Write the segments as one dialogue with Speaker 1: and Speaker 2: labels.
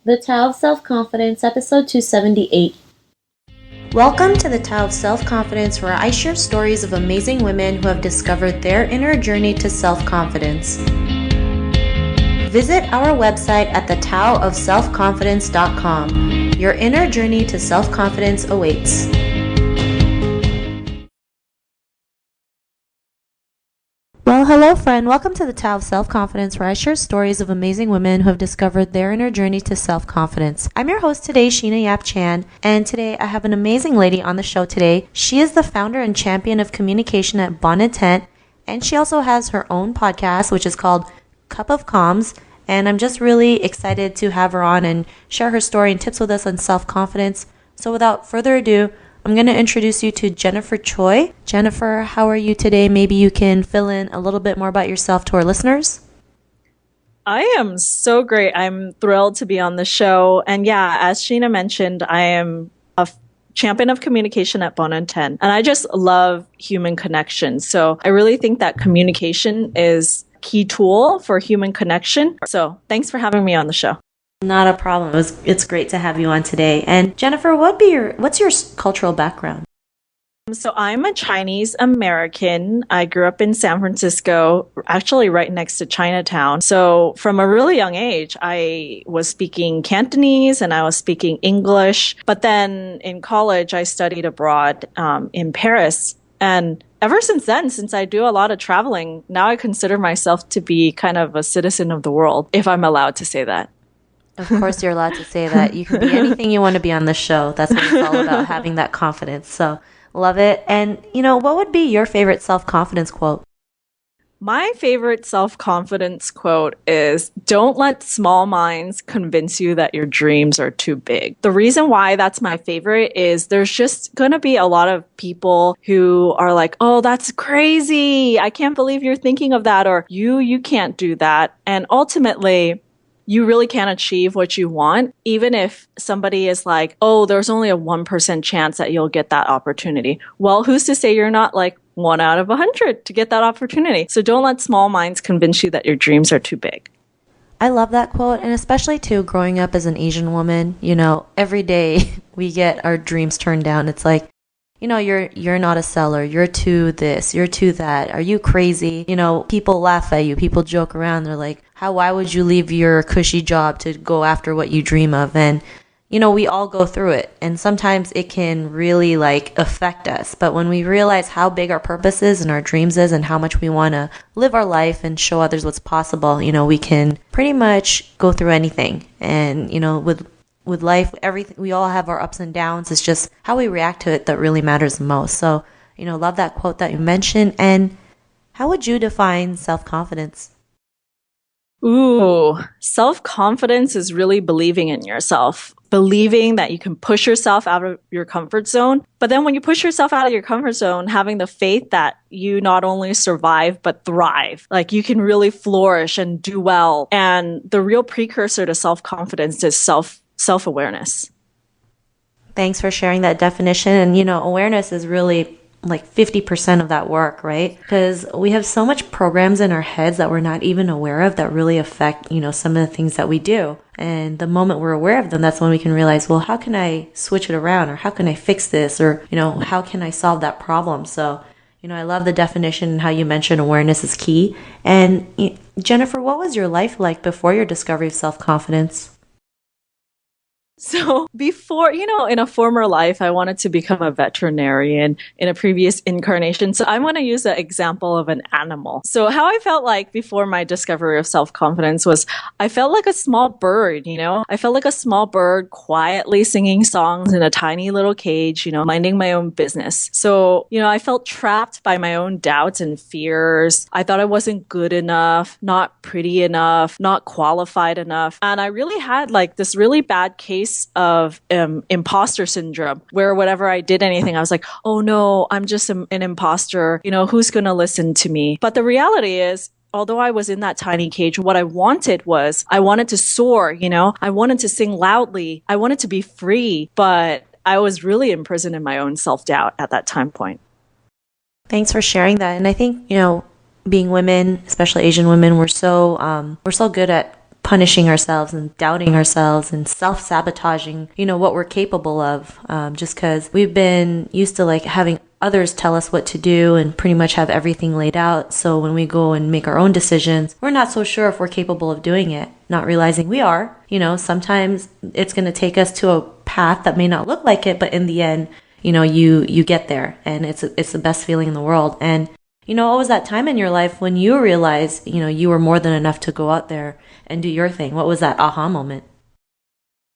Speaker 1: The Tao of Self-Confidence, episode 278. Welcome to the Tao of Self-Confidence, where I share stories of amazing women who have discovered their inner journey to self-confidence. Visit our website at thetaoofselfconfidence.com. Your inner journey to self-confidence awaits. Well, hello friend. Welcome to the Tao of Self-Confidence, where I share stories of amazing women who have discovered their inner journey to self-confidence. I'm your host today, Sheena Yap Chan, and today I have an amazing lady on the show today. She is the founder and champion of communication at Bon Intent, and she also has her own podcast, which is called Cup of Comms, and I'm just really excited to have her on and share her story and tips with us on self-confidence. So without further ado, I'm going to introduce you to Jennifer Choi. Jennifer, how are you today? Maybe you can fill in a little bit more about yourself to our listeners.
Speaker 2: I am so great. I'm thrilled to be on the show. And yeah, as Sheena mentioned, I am a champion of communication at Bon Intent. And I just love human connection. So I really think that communication is a key tool for human connection. So thanks for having me on the show.
Speaker 1: Not a problem. It's great to have you on today. And Jennifer, what's your cultural background?
Speaker 2: So I'm a Chinese American. I grew up in San Francisco, actually right next to Chinatown. So from a really young age, I was speaking Cantonese and I was speaking English. But then in college, I studied abroad in Paris. And ever since then, since I do a lot of traveling, now I consider myself to be kind of a citizen of the world, if I'm allowed to say that.
Speaker 1: Of course, you're allowed to say that. You can be anything you want to be on the show. That's what it's all about, having that confidence. So love it. And, what would be your favorite self-confidence quote?
Speaker 2: My favorite self-confidence quote is, don't let small minds convince you that your dreams are too big. The reason why that's my favorite is there's just going to be a lot of people who are like, oh, that's crazy. I can't believe you're thinking of that. Or you can't do that. And ultimately, you really can't achieve what you want, even if somebody is like, oh, there's only a 1% chance that you'll get that opportunity. Well, who's to say you're not like 1 out of 100 to get that opportunity? So don't let small minds convince you that your dreams are too big.
Speaker 1: I love that quote. And especially too, growing up as an Asian woman, every day we get our dreams turned down. It's like, you're not a seller. You're too this. You're too that. Are you crazy? People laugh at you. People joke around. They're like, why would you leave your cushy job to go after what you dream of? And, we all go through it. And sometimes it can really affect us. But when we realize how big our purpose is and our dreams is and how much we want to live our life and show others what's possible, we can pretty much go through anything. And, with life, everything, we all have our ups and downs. It's just how we react to it that really matters the most. So, love that quote that you mentioned. And how would you define self-confidence?
Speaker 2: Ooh, self-confidence is really believing in yourself, believing that you can push yourself out of your comfort zone. But then when you push yourself out of your comfort zone, having the faith that you not only survive, but thrive, like you can really flourish and do well. And the real precursor to self-confidence is self-awareness.
Speaker 1: Thanks for sharing that definition. And, awareness is really like 50% of that work, right? Because we have so much programs in our heads that we're not even aware of that really affect, some of the things that we do. And the moment we're aware of them, that's when we can realize, well, how can I switch it around? Or how can I fix this? Or, how can I solve that problem? So, I love the definition and how you mentioned awareness is key. And Jennifer, what was your life like before your discovery of self-confidence?
Speaker 2: So before, in a former life, I wanted to become a veterinarian in a previous incarnation. So I'm going to use the example of an animal. So how I felt like before my discovery of self-confidence was I felt like a small bird, I felt like a small bird quietly singing songs in a tiny little cage, minding my own business. So, I felt trapped by my own doubts and fears. I thought I wasn't good enough, not pretty enough, not qualified enough. And I really had this really bad case of imposter syndrome, where whenever I did anything, I was like, oh no, I'm just an imposter. Who's going to listen to me? But the reality is, although I was in that tiny cage, what I wanted to soar, I wanted to sing loudly. I wanted to be free, but I was really imprisoned in my own self-doubt at that time point.
Speaker 1: Thanks for sharing that. And I think, being women, especially Asian women, we're so good at punishing ourselves and doubting ourselves and self-sabotaging, what we're capable of, just because we've been used to like having others tell us what to do and pretty much have everything laid out. So when we go and make our own decisions, we're not so sure if we're capable of doing it, not realizing we are. Sometimes it's going to take us to a path that may not look like it, but in the end, you get there, and it's the best feeling in the world. And what was that time in your life when you realized, you were more than enough to go out there and do your thing? What was that aha moment?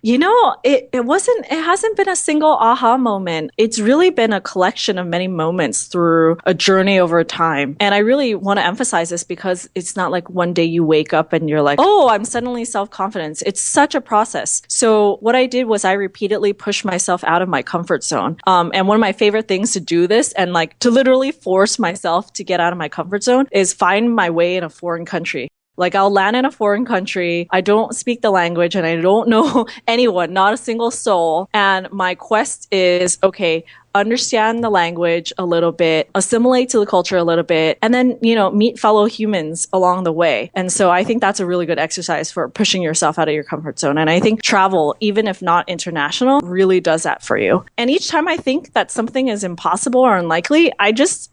Speaker 2: It hasn't been a single aha moment. It's really been a collection of many moments through a journey over time. And I really want to emphasize this because it's not like one day you wake up and you're like, oh, I'm suddenly self-confident. It's such a process. So what I did was I repeatedly pushed myself out of my comfort zone. And one of my favorite things to do this and like to literally force myself to get out of my comfort zone is find my way in a foreign country. Like I'll land in a foreign country. I don't speak the language and I don't know anyone, not a single soul. And my quest is, okay, understand the language a little bit, assimilate to the culture a little bit, and then, meet fellow humans along the way. And so I think that's a really good exercise for pushing yourself out of your comfort zone. And I think travel, even if not international, really does that for you. And each time I think that something is impossible or unlikely, I just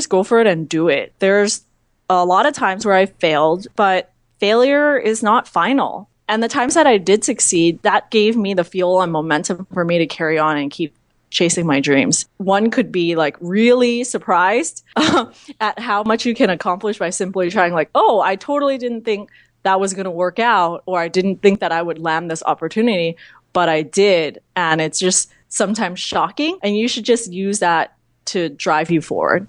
Speaker 2: go for it and do it. There's a lot of times where I failed, but failure is not final. And the times that I did succeed, that gave me the fuel and momentum for me to carry on and keep chasing my dreams. One could be like really surprised at how much you can accomplish by simply trying like, oh, I totally didn't think that was going to work out, or I didn't think that I would land this opportunity, but I did. And it's just sometimes shocking. And you should just use that to drive you forward.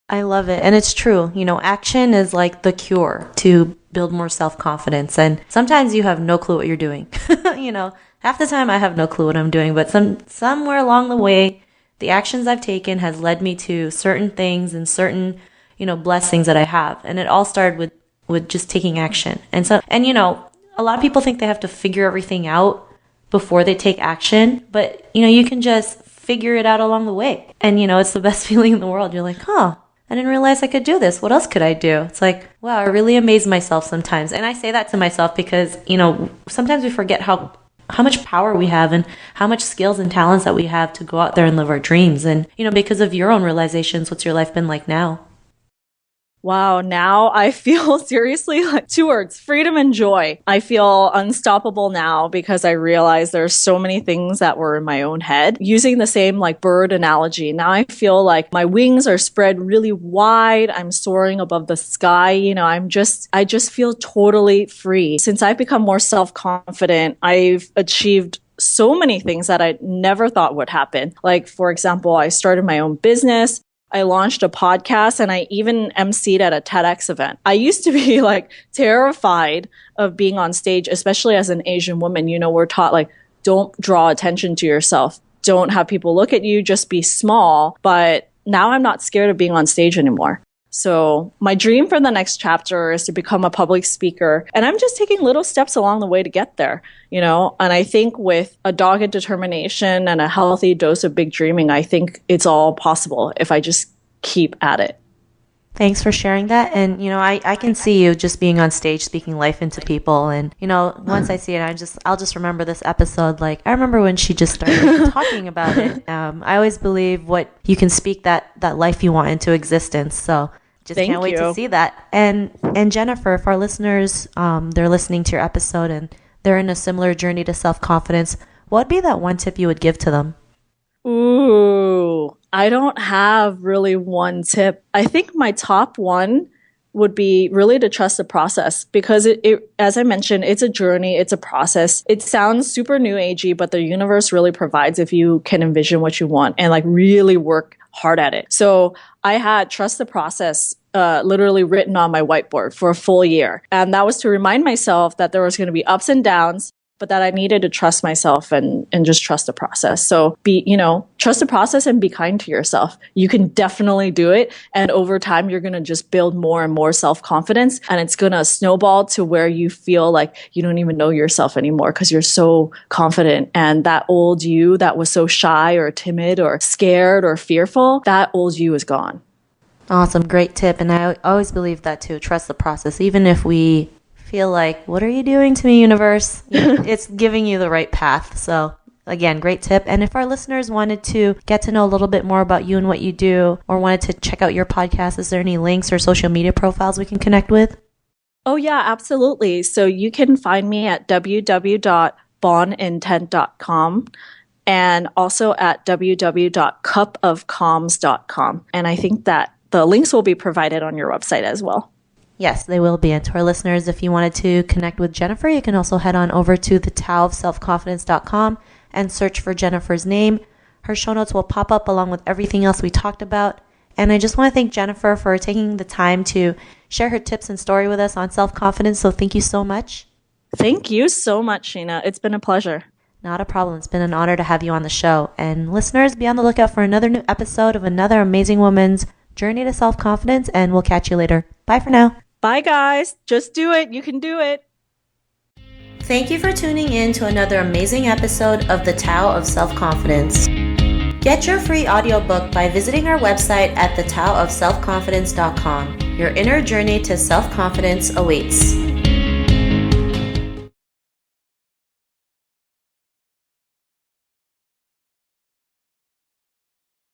Speaker 1: I love it. And it's true. Action is like the cure to build more self-confidence. And sometimes you have no clue what you're doing. Half the time I have no clue what I'm doing, but somewhere along the way, the actions I've taken has led me to certain things and certain, blessings that I have. And it all started with just taking action. And a lot of people think they have to figure everything out before they take action, but you can just figure it out along the way. And it's the best feeling in the world. You're like, I didn't realize I could do this. What else could I do? It's like, wow, I really amaze myself sometimes. And I say that to myself because, sometimes we forget how much power we have and how much skills and talents that we have to go out there and live our dreams. And, because of your own realizations, what's your life been like now?
Speaker 2: Wow, now I feel seriously like two words, freedom and joy. I feel unstoppable now because I realize there's so many things that were in my own head. Using the same like bird analogy, now I feel like my wings are spread really wide. I'm soaring above the sky. I just feel totally free. Since I've become more self-confident, I've achieved so many things that I never thought would happen. Like, for example, I started my own business. I launched a podcast, and I even emceed at a TEDx event. I used to be like terrified of being on stage, especially as an Asian woman. We're taught like, don't draw attention to yourself. Don't have people look at you, just be small. But now I'm not scared of being on stage anymore. So my dream for the next chapter is to become a public speaker. And I'm just taking little steps along the way to get there, and I think with a dogged determination and a healthy dose of big dreaming, I think it's all possible if I just keep at it.
Speaker 1: Thanks for sharing that. And, I can see you just being on stage, speaking life into people. And, once I see it, I'll just remember this episode. Like, I remember when she just started talking about it. I always believe what you can speak that life you want into existence. So just can't wait to see that. And Jennifer, if our listeners, they're listening to your episode and they're in a similar journey to self-confidence, what would be that one tip you would give to them?
Speaker 2: Ooh, I don't have really one tip. I think my top one would be really to trust the process because it, as I mentioned, it's a journey, it's a process. It sounds super new agey, but the universe really provides if you can envision what you want and like really work hard at it. So I had trust the process literally written on my whiteboard for a full year. And that was to remind myself that there was going to be ups and downs, but that I needed to trust myself and just trust the process. So trust the process and be kind to yourself. You can definitely do it. And over time, you're going to just build more and more self-confidence. And it's going to snowball to where you feel like you don't even know yourself anymore because you're so confident. And that old you that was so shy or timid or scared or fearful, that old you is gone.
Speaker 1: Awesome. Great tip. And I always believe that too. Trust the process. Even if we feel like, what are you doing to me, universe? It's giving you the right path. So again, great tip. And if our listeners wanted to get to know a little bit more about you and what you do, or wanted to check out your podcast, is there any links or social media profiles we can connect with?
Speaker 2: Oh, yeah, absolutely. So you can find me at www.bonintent.com and also at www.cupofcalms.com. And I think that the links will be provided on your website as well.
Speaker 1: Yes, they will be. And to our listeners, if you wanted to connect with Jennifer, you can also head on over to thetaoofselfconfidence.com and search for Jennifer's name. Her show notes will pop up along with everything else we talked about. And I just want to thank Jennifer for taking the time to share her tips and story with us on self-confidence. So thank you so much.
Speaker 2: Thank you so much, Sheena. It's been a pleasure.
Speaker 1: Not a problem. It's been an honor to have you on the show. And listeners, be on the lookout for another new episode of another amazing woman's journey to self-confidence. And we'll catch you later. Bye for now.
Speaker 2: Bye, guys. Just do it. You can do it.
Speaker 1: Thank you for tuning in to another amazing episode of The Tao of Self-Confidence. Get your free audiobook by visiting our website at thetaoofselfconfidence.com. Your inner journey to self-confidence awaits.